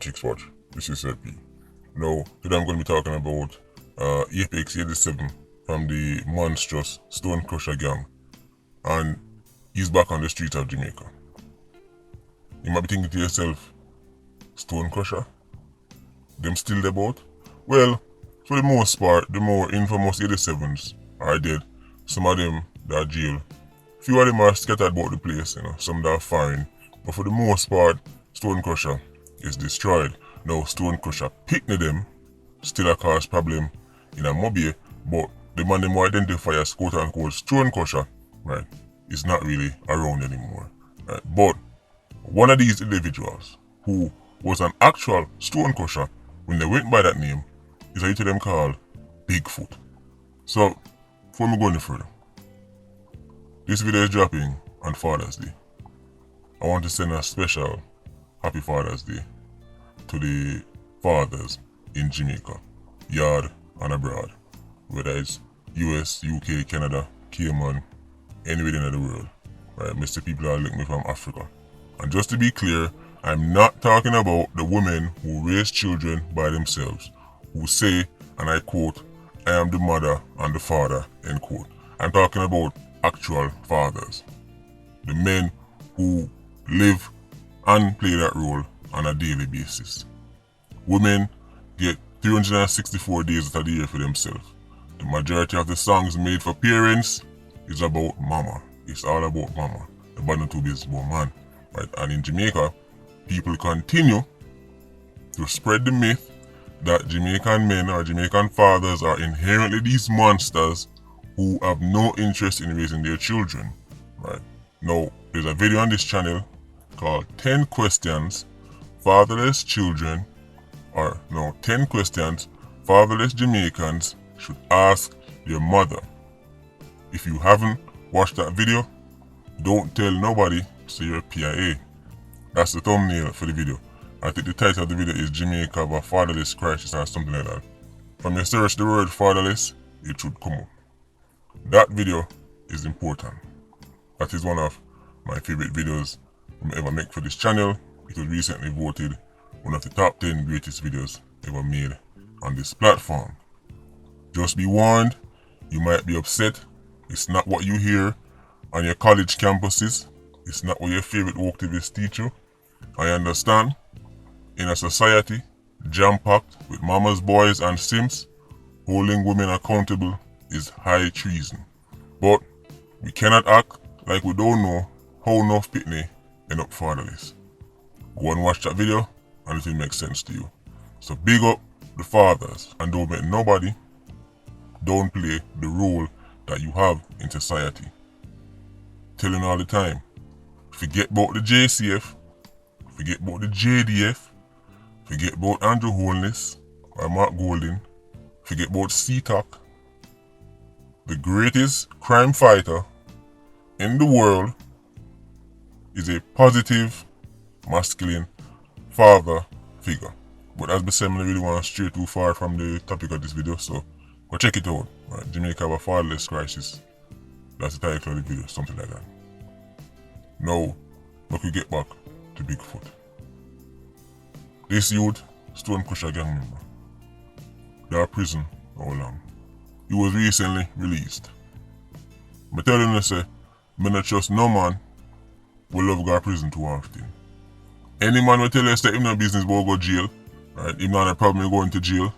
Politricks watch. This is LP. Now, today I'm going to be talking about Apex 87 from the monstrous Stone Crusher gang, and he's back on the streets of Jamaica. You might be thinking to yourself, Stone Crusher? Them still about? Well, for the most part, the more infamous 87s are dead. Some of them are jail. Few of them are scattered about the place, some that are foreign. But for the most part, Stone Crusher is destroyed. Now, Stone Crusher picking them still a cause problem in a Mobay, but the man them who identify as quote unquote Stone Crusher, right, is not really around anymore. Right? But one of these individuals who was an actual Stone Crusher when they went by that name is a them called Bigfoot. So, before we go any further, this video is dropping on Father's Day. I want to send a special Happy Father's Day to the fathers in Jamaica, yard and abroad, whether it's US, UK, Canada, Cayman, anywhere in the world. Right, Mr. People are looking me from Africa. And just to be clear, I'm not talking about the women who raise children by themselves, who say, and I quote, I am the mother and the father, end quote. I'm talking about actual fathers. The men who live and play that role on a daily basis. Women get 364 days out of the year for themselves. The majority of the songs made for parents is about mama. It's all about mama. The bottom two is about man. Right? And in Jamaica, people continue to spread the myth that Jamaican men or Jamaican fathers are inherently these monsters who have no interest in raising their children. Right? Now, there's a video on this channel called 10 questions fatherless children, 10 questions fatherless Jamaicans should ask their mother. If you haven't watched that video, don't tell nobody, so you're a PIA. That's the thumbnail for the video. I think the title of the video is Jamaica of a Fatherless Crisis or something like that. From your search the word fatherless, it should come up. That video is important. That is one of my favorite videos I ever make for this channel. It was recently voted one of the top 10 greatest videos ever made on this platform. Just be warned, you might be upset. It's not what you hear on your college campuses. It's not what your favorite activists teach you. I understand. In a society jam-packed with mama's boys and simps, holding women accountable is high treason. But we cannot act like we don't know how enough pitney end up fatherless. Go and watch that video and it will make sense to you. So big up the fathers and don't make nobody downplay the role that you have in society. Telling all the time, forget about the JCF, forget about the JDF, forget about Andrew Holness or Mark Golding, forget about CTOC. The greatest crime fighter in the world is a positive, masculine father figure. But as I said, I really want to stray too far from the topic of this video, so go check it out. Right? Jamaica of a Fatherless Crisis. That's the title of the video, something like that. Now, look, we get back to Bigfoot. This youth, Stone Crusher gang member. They are prison how long? He was recently released. I tell you, say, I not trust no man will love go to prison too often. Any man will tell you that him no business about go jail, right? Him not a problem with going to jail.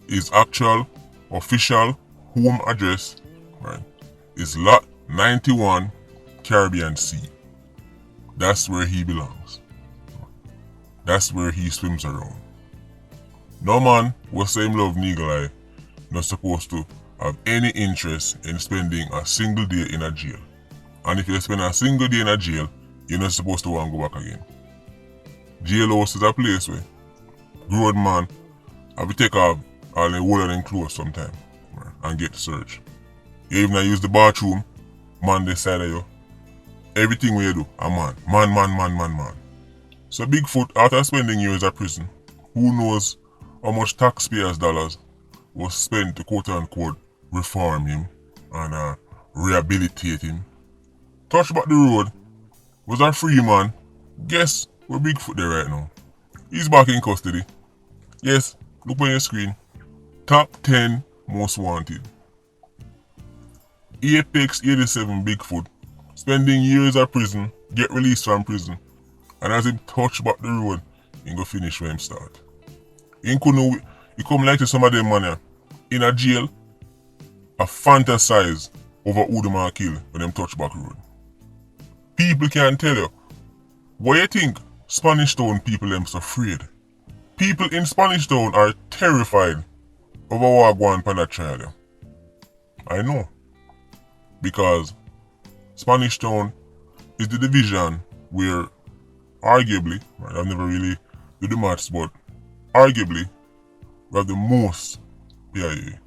His actual, official home address, right, is Lot 91 Caribbean Sea. That's where he belongs. That's where he swims around. No man will say him love Eagle Eye not supposed to have any interest in spending a single day in a jail. And if you spend a single day in a jail, you're not supposed to want to go back again. Jailhouse is a place where grown man have to take off all the woolen and clothes sometime, right, and get searched. You even use the bathroom, man decide of you. Everything we do, a man. Man. So Bigfoot, after spending years at prison, who knows how much taxpayers' dollars was spent to quote unquote reform him and rehabilitate him. Touch back the road, was a free man. Guess where Bigfoot there right now? He's back in custody. Yes, look on your screen. Top 10 most wanted. Apex 87 Bigfoot, spending years at prison, get released from prison, and as him touch back the road, he go finish where him start. He come like to some of them man in a jail, a fantasize over who them a kill when them touch back road. People can't tell you. What you think Spanish Town people them so afraid? People in Spanish Town are terrified of what go on for that trial. I know. Because Spanish Town is the division where arguably, right, I've never really do the maths, but arguably we have the most PIA,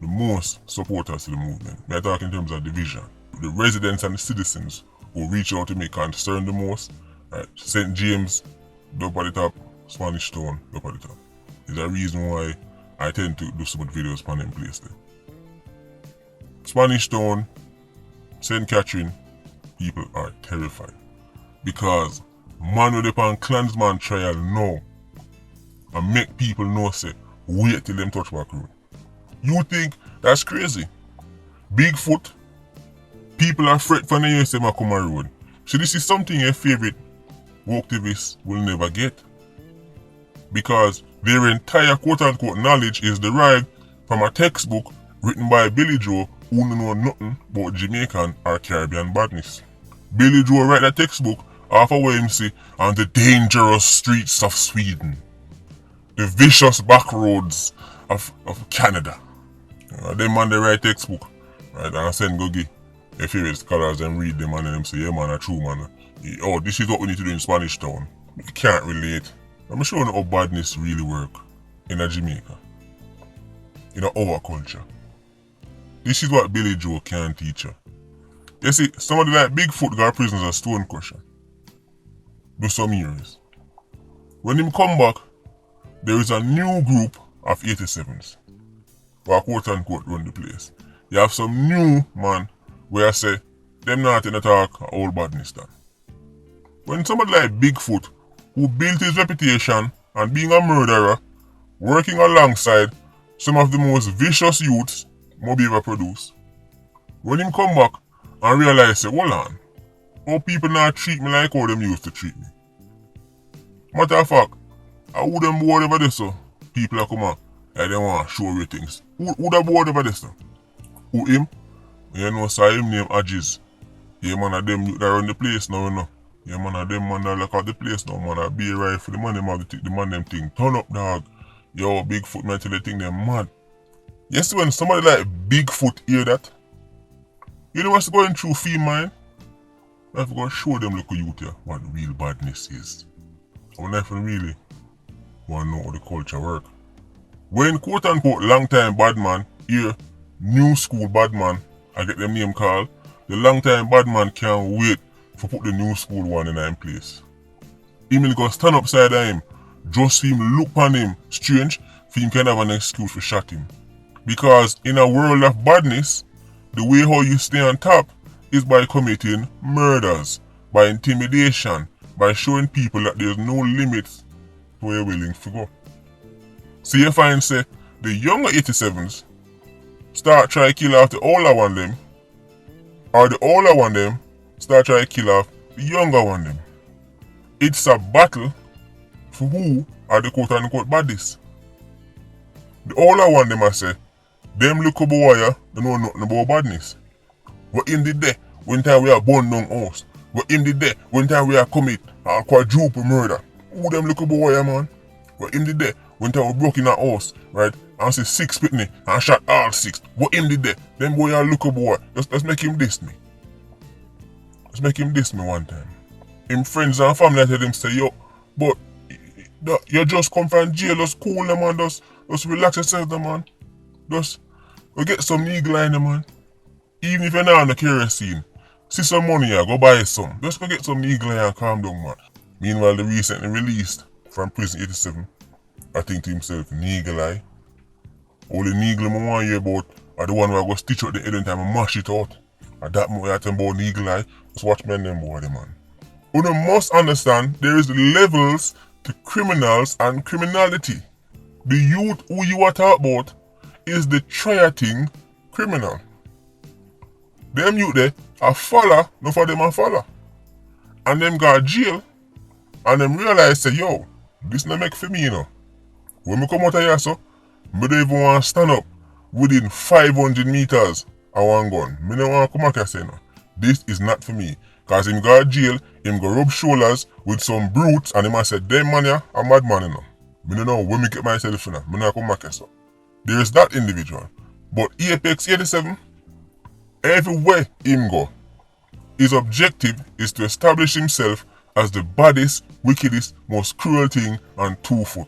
the most supporters to the movement. I talk in terms of division. The residents and the citizens who reach out to me concerned the most, right? St. James, up at the top, Spanish Town, up at the top. There's a reason why I tend to do so much videos on them place there. Spanish Town, St. Catherine, people are terrified. Because man with upon Klansman trial now and make people know say, wait till them touch back road. You think that's crazy? Bigfoot, people are afraid for the years them a come on road. So this is something your favorite woke activists will never get. Because their entire quote-unquote knowledge is derived from a textbook written by Billy Joe who don't know nothing about Jamaican or Caribbean badness. Billy Joe write that textbook off of what him say on the dangerous streets of Sweden, the vicious back roads of Canada. Them man they write textbook, right? And I send go give their favorite scholars and read them and them say, yeah man, a true man. Oh, this is what we need to do in Spanish Town. You can't relate. I'm showing how badness really work in a Jamaica, in our culture. This is what Billy Joe can teach you. You see, somebody like Bigfoot got prisons as stone crusher. Do some years. When him come back, there is a new group of 87s. Who quote unquote run the place. You have some new man where I say, them not in the talk old badness done. When somebody like Bigfoot, who built his reputation on being a murderer, working alongside some of the most vicious youths Mobay ever produced, when him come back and realize, say, hold on, how people not treat me like how them used to treat me. Matter of fact, I would them board over this so people are come on, like they want to show ratings. Who that board over this so? Who him? You know, so him name Ajis. Yeah man, of them that run the place now, you know. Yeah man, of them man that look at the place now, man. I be right for the man them have the man them thing. Turn up dog. Yo, Bigfoot man tell the thing them mad. You see when somebody like Bigfoot hear that, you know what's going through feed mind? I've got to show them look youth here what real badness is. I wonder if really want to know how the culture work. When quote unquote long time bad man hear new school bad man, I get them name called, the long time bad man can't wait for put the new school one in place. He will go stand upside of him, just him look on him strange, for him can have an excuse for shot him. Because in a world of badness, the way how you stay on top is by committing murders, by intimidation, by showing people that there's no limits to where you're willing to go. So you find say the younger 87s start trying to kill off the older one them, or the older one them start trying to kill off the younger one them. It's a battle for who are the quote unquote baddies. The older one them I say, them look up boy, they know nothing about badness. What him did there when time we are burn down house? What him did there when time we are commit a quadruple murder? Who them look up boy man? What him did there when time we broke in a house, right? And say 6 pitney and shot all 6. What him did there? Them boy are look up boy. Let's make him diss me. Let's make him diss me one time. Him friends and family tell him say, yo, but you just come from jail, just cool them man, just relax yourself man. Just go get some eagle eye man. Even if you're not on the kerosene, see some money go buy some. Just go get some eagle eye and calm down man. Meanwhile, the recently released from prison 87, I think to himself, Neagle eye. Only Neagle I want to hear about are the one where I go stitch out the head and time and mash it out. And that more I tell about Neagle eye, just watch me and them boy man. You must understand there is levels to criminals and criminality. The youth who you are talking about is the triating criminal. Them youth there are follow, no for them a follow. And them got jail and them realize say, yo, this not make for me, you know. When me come out of here, so, me don't even want to stand up within 500 meters of one gun. Me don't want to come out here say, no, this is not for me. Cause him go to jail, him go rub shoulders with some brutes and him a say, them man ya, a madman, you know. Me don't know when me get myself in, me not come back here, so. There is that individual. But Apex 87, everywhere him go, his objective is to establish himself as the baddest, wickedest, most cruel thing on 2 foot.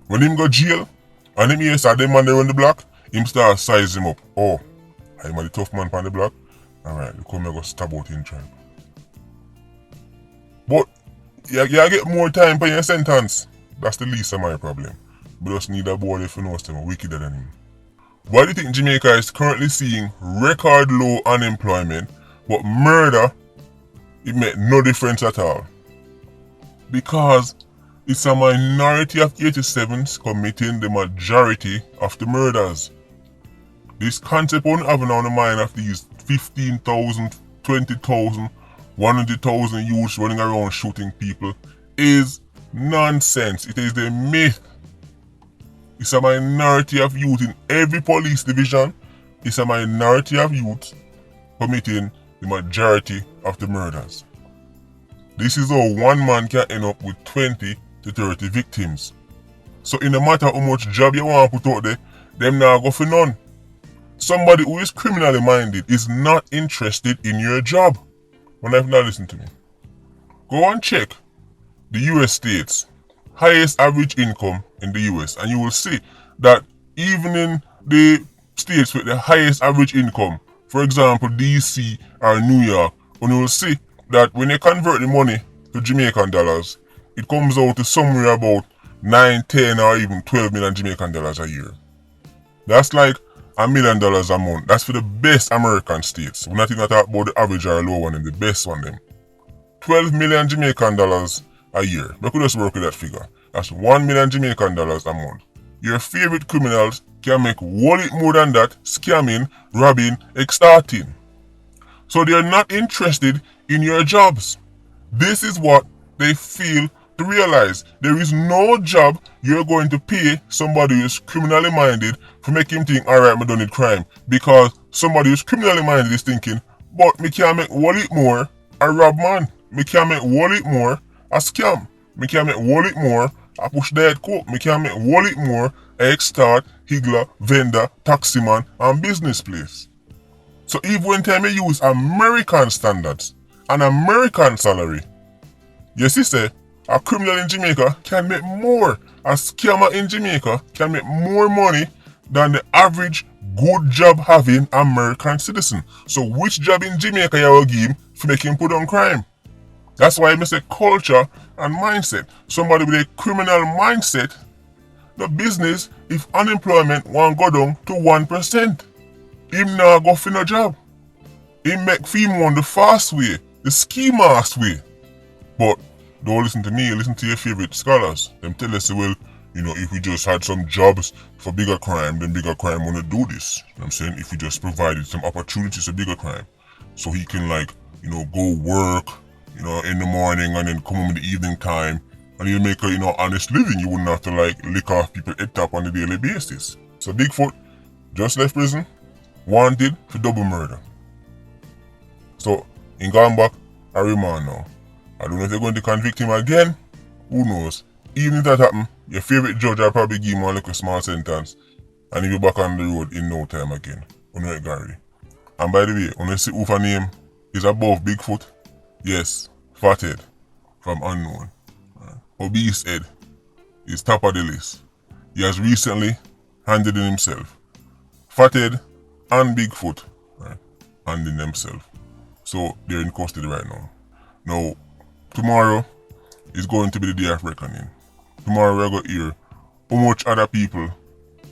When him go jail, and him hear say them man there on the block, him start size him up. Oh, I'm a tough man on the block. Alright, look how me go stab out in tribe. But you get more time for your sentence. That's the least of my problem. We just need a boy if you know them wickeder than him. Why do you think Jamaica is currently seeing record low unemployment, but murder, it make no difference at all? Because it's a minority of 87s committing the majority of the murders. This concept won't have on the mind of these 15,000, 20,000, 100,000 youths running around shooting people is nonsense. It is a myth. It's a minority of youth in every police division. It's a minority of youth committing the majority of the murders. This is how one man can end up with 20 to 30 victims. So in no matter how much job you want to put out there, them now go for none. Somebody who is criminally minded is not interested in your job. When I've not listened to me. Go and check the US states, highest average income in the US, and you will see that even in the states with the highest average income, for example DC or New York, you will see that when you convert the money to Jamaican dollars, it comes out to somewhere about 9, 10 or even 12 million Jamaican dollars a year. That's like $1 million a month. That's for the best American states. We're not even talking about the average or low one, the best one them. 12 million Jamaican dollars a year. We could just work with that figure. That's 1 million Jamaican dollars a month. Your favorite criminals can make whole lot more than that, scamming, robbing, extorting. So they're not interested in your jobs. This is what they fail to realize. There is no job you're going to pay somebody who is criminally minded for make him think, alright, I done it crime. Because somebody who's criminally minded is thinking, but me can make whole lot more a rob man. Me can make whole lot more a scam. Me can make whole lot more a push dead coke. Me can make whole lot more a extort, higgler, vendor, taxi man, and business place. So even when time you use American standards, an American salary, you see say, a criminal in Jamaica can make more. A scammer in Jamaica can make more money than the average good job having American citizen. So which job in Jamaica you will give him to make him put on crime? That's why I say culture and mindset. Somebody with a criminal mindset, the business, if unemployment won't go down to 1%, him now go for no job. Him make film on the fast way, the ski mask way. But don't listen to me, listen to your favorite scholars. Them tell us, well, if we just had some jobs for bigger crime, then bigger crime wanna do this. You know what I'm saying? If we just provided some opportunities for bigger crime. So he can go work, in the morning and then come home in the evening time and you make a, honest living. You wouldn't have to lick off people head top on a daily basis. So Bigfoot just left prison, wanted for double murder. So in going back, I remand now. I don't know if they're going to convict him again. Who knows? Even if that happens, your favorite judge will probably give him a small sentence and he'll be back on the road in no time again. Gary. And by the way, when you see who name is above Bigfoot, yes, Fathead from Unknown. Obese Head is top of the list. He has recently handed in himself. Fathead and Bigfoot handing themselves. So they're in custody right now. Now, tomorrow is going to be the day of reckoning. Tomorrow we're going to hear how much other people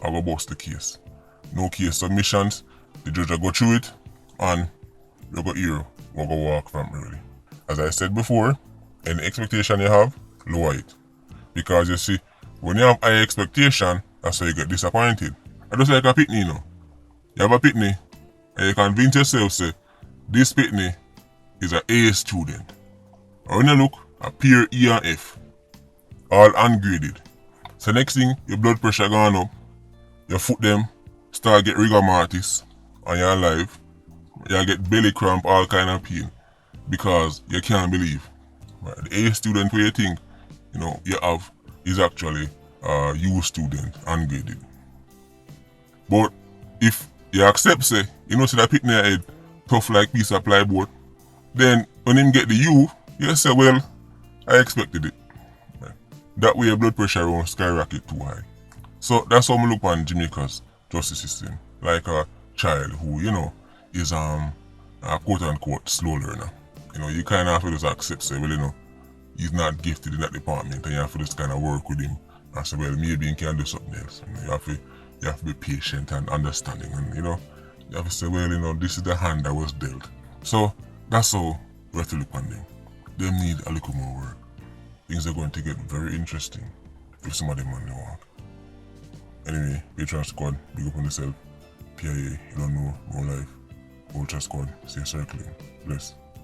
are going to bust the case. No case submissions, the judge will go through it, and we're going to hear what going to walk from really. As I said before, any expectation you have, lower it. Because you see, when you have high expectation, that's how you get disappointed. I just like a pitney, you know. You have a pitney, and you convince yourself, say, this pitney is an A student. And when you look, a peer E and F, all ungraded. So next thing, your blood pressure gone up, your foot them start get rigor mortis on your life, you get belly cramp, all kind of pain, because you can't believe. Right? The A student where you think, you have is actually a U student, ungraded. But if you accept, say, see that pit in your head, tough like piece of plyboard, then when him get the U, you say, well, I expected it. Right? That way your blood pressure won't skyrocket too high. So that's how I look on Jamaica's justice system. Like a child who, is a quote unquote slow learner. You kind of have to just accept, say, well, he's not gifted in that department, and you have to just kind of work with him and say, well, maybe he can do something else. You have to be patient and understanding, and you have to say, well, this is the hand that was dealt. So that's how we have to look on them. They need a little more work. Things are going to get very interesting if some of them on the walk. Anyway, Patreon squad, big up on yourself. PIA, you don't know, more life. Ultra squad, stay circling. Bless.